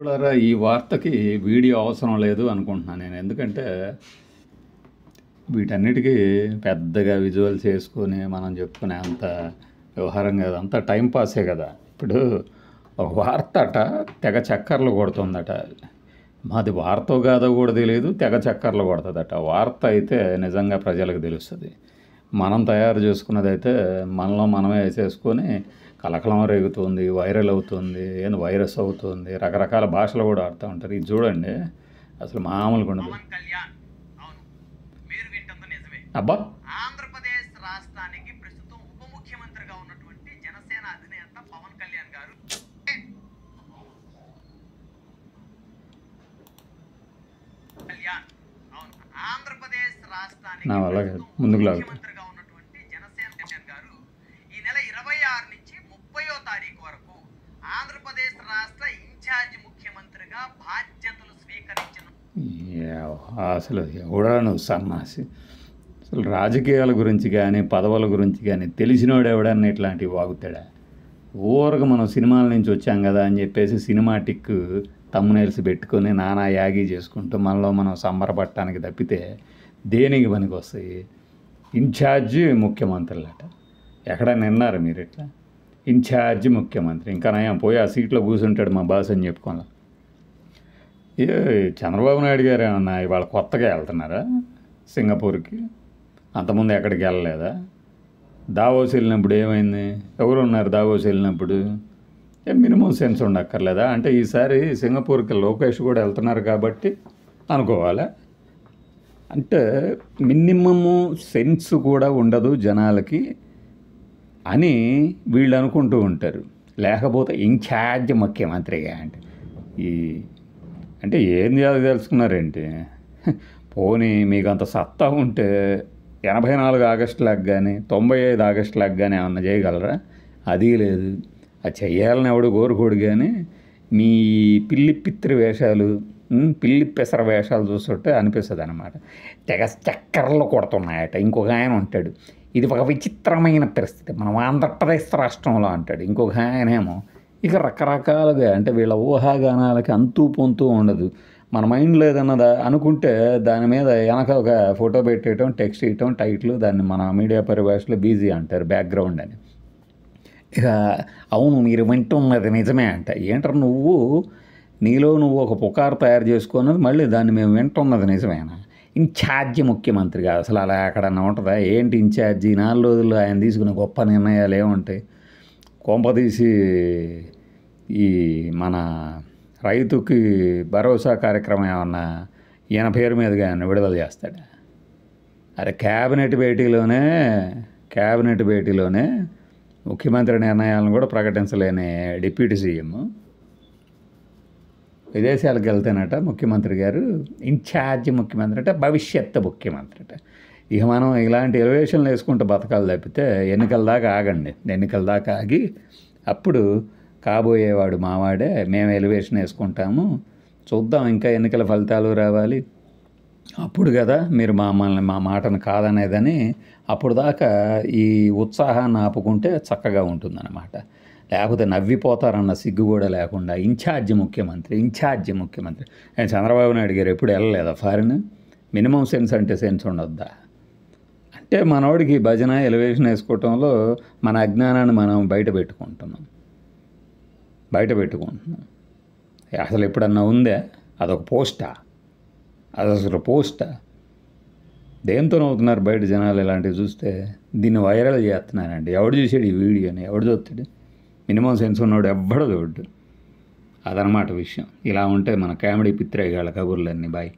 చూడరా, ఈ వార్తకి వీడియో అవసరం లేదు అనుకుంటున్నాను నేను. ఎందుకంటే వీటన్నిటికీ పెద్దగా విజువల్స్ వేసుకొని మనం చెప్పుకునే అంత వ్యవహారం కాదు, అంతా టైంపాసే కదా. ఇప్పుడు ఒక వార్త అట తెగ చక్కర్లు కొడుతుందట. మాది వార్త కాదో కూడా తెలియదు, తెగ చక్కర్లు కొడుతుందట. వార్త అయితే నిజంగా ప్రజలకు తెలుస్తుంది. మనం తయారు చేసుకున్నదైతే మనలో మనమే వేసేసుకొని కలకలం రేగుతుంది, వైరల్ అవుతుంది, ఏంది వైరస్ అవుతుంది, రకరకాల భాషలు కూడా ఆడుతూ ఉంటారు. ఇది చూడండి, అసలు మామూలుగా ఉండదు. పవన్ కళ్యాణ్, అవును మీరు వింటుంది నిజమే. అబ్బా, ఆంధ్రప్రదేశ్ రాష్ట్రానికి ప్రస్తుతం ఉప ముఖ్యమంత్రిగా ఉన్నటువంటి జనసేన అధినేత పవన్ కళ్యాణ్ గారు అవును ఆంధ్రప్రదేశ్ రాష్ట్రానికి నా వల్ల కాదు, ముందుకు లాగుతా. ముఖ్యమంత్రిగా ఉన్నటువంటి జనసేన కళ్యాణ్ గారు ఈ నెల 26 నుంచి 30వ తారీఖు వరకు ఆంధ్రప్రదేశ్ రాష్ట్ర ఇన్ఛార్జ్ ముఖ్యమంత్రిగా బాధ్యతలు స్వీకరించిన అసలు ఎవడా నువ్వు సన్నాసి? అసలు రాజకీయాల గురించి కానీ పదవుల గురించి కానీ తెలిసినోడు ఎవడన్నా ఇట్లాంటివి వాగుతాడా? ఊరగా మనం సినిమాల నుంచి వచ్చాం కదా అని చెప్పేసి సినిమాటిక్ తమ్మునేల్సి పెట్టుకొని నానా యాగి చేసుకుంటూ మనలో మనం సంబరపడటానికి తప్పితే దేనికి పనికి వస్తాయి? ఇన్ఛార్జి ముఖ్యమంత్రులట. ఎక్కడ నిన్నారు మీరు ఇట్లా? ఇన్ఛార్జి ముఖ్యమంత్రి, ఇంకా నయం పోయి ఆ సీట్లో కూర్చుంటాడు మా బాస్ అని చెప్పుకోవాలి. ఏ చంద్రబాబు నాయుడు గారు ఏమన్నా ఇవాళ కొత్తగా వెళ్తున్నారా సింగపూర్కి? అంతకుముందు ఎక్కడికి వెళ్ళలేదా? దావోస్ వెళ్ళినప్పుడు ఏమైంది? ఎవరు ఉన్నారు దావోస్ వెళ్ళినప్పుడు? మినిమం సెన్స్ ఉండక్కర్లేదా? అంటే ఈసారి సింగపూర్కి లోకేష్ కూడా వెళ్తున్నారు కాబట్టి అనుకోవాలా? అంటే మినిమము సెన్స్ కూడా ఉండదు జనాలకి అని వీళ్ళు అనుకుంటూ ఉంటారు. లేకపోతే ఇన్ఛార్జ్ ముఖ్యమంత్రిగా అంటే ఏం చేయాలి తెలుసుకున్నారేంటి? పోనీ మీకు అంత సత్తా ఉంటే 84 ఆగస్టులకు కానీ 95 ఆగస్టులకు కానీ ఏమన్నా చేయగలరా? అది లేదు. అది చెయ్యాలని ఎవడు కోరుకోడు. కానీ మీ పిల్లి పిత్రి వేషాలు, పిల్లి పెసర వేషాలు చూస్తుంటే అనిపిస్తుంది అనమాట. తెగ చక్కర్లు కొడుతున్నాయట. ఇంకొక ఆయన ఉంటాడు, ఇది ఒక విచిత్రమైన పరిస్థితి మనం ఆంధ్రప్రదేశ్ రాష్ట్రంలో అంటాడు. ఇంకొక ఆయనేమో ఇక రకరకాలుగా, అంటే వీళ్ళ ఊహాగానాలకి అంతూ పొంతూ ఉండదు. మన మైండ్లో ఏదన్నదా అనుకుంటే దాని మీద వెనక ఒక ఫోటో పెట్టేయటం, టెక్స్ట్ ఇవ్వటం, టైటిల్, దాన్ని మన మీడియా పరిభాషలో బీజీ అంటారు, బ్యాక్గ్రౌండ్ అని. ఇక అవును మీరు వింటున్నది నిజమే అంట. ఏంటారు నువ్వు? నీలో నువ్వు ఒక పుకారు తయారు చేసుకున్నది, మళ్ళీ దాన్ని మేము వింటున్నది నిజమేనా? ఇన్ఛార్జి ముఖ్యమంత్రిగా అసలు అలా ఎక్కడన్నా ఉంటుందా? ఏంటి ఇన్ఛార్జి? 4 రోజుల్లో ఆయన తీసుకున్న గొప్ప నిర్ణయాలు ఏముంటాయి? కొంపదీసి ఈ మన రైతుకి భరోసా కార్యక్రమం ఏమన్నా ఈయన పేరు మీదుగా ఆయన విడుదల చేస్తాడా? అరే క్యాబినెట్ భేటీలోనే ముఖ్యమంత్రి నిర్ణయాలను కూడా ప్రకటించలేని డిప్యూటీ సీఎం విదేశాలకు వెళ్తేనట ముఖ్యమంత్రి గారు ఇన్ఛార్జి ముఖ్యమంత్రి అంటే భవిష్యత్తు ముఖ్యమంత్రి అట. ఇక మనం ఇలాంటి ఎలివేషన్లు వేసుకుంటూ బతకాలు తప్పితే ఎన్నికల దాకా ఆగండి. ఎన్నికల దాకా ఆగి అప్పుడు కాబోయేవాడు మావాడే, మేము ఎలివేషన్ వేసుకుంటాము, చూద్దాం, ఇంకా ఎన్నికల ఫలితాలు రావాలి, అప్పుడు కదా మీరు మా మాటను కాదనేదని. అప్పుడు దాకా ఈ ఉత్సాహాన్ని ఆపుకుంటే చక్కగా ఉంటుందన్నమాట. లేకపోతే నవ్విపోతారన్న సిగ్గు కూడా లేకుండా ఇన్ఛార్జి ముఖ్యమంత్రి. చంద్రబాబు నాయుడు గారు ఎప్పుడు వెళ్ళలేదా ఫారిన్? మినిమం సెన్స్ అంటే సెన్స్ ఉండొద్దా? అంటే మనోడికి భజన ఎలివేషన్ వేసుకోవటంలో మన అజ్ఞానాన్ని మనం బయట పెట్టుకుంటున్నాం. అసలు ఎప్పుడన్నా ఉందే? అదొక పోస్టా? అది అసలు పోస్టా? దేంతో నవ్వుతున్నారు బయట జనాలు ఇలాంటివి చూస్తే? దీన్ని వైరల్ చేస్తున్నారండి. ఎవడు చూసాడు ఈ వీడియోని? ఎవడు చూస్తాడు? మినిమం సెన్స్ ఉన్నవాడు ఎవ్వడో చూడ్డు. అదనమాట విషయం. ఇలా ఉంటే మన కామెడీ పిత్రేగాళ్ళ కబుర్లన్నీ. బాయ్.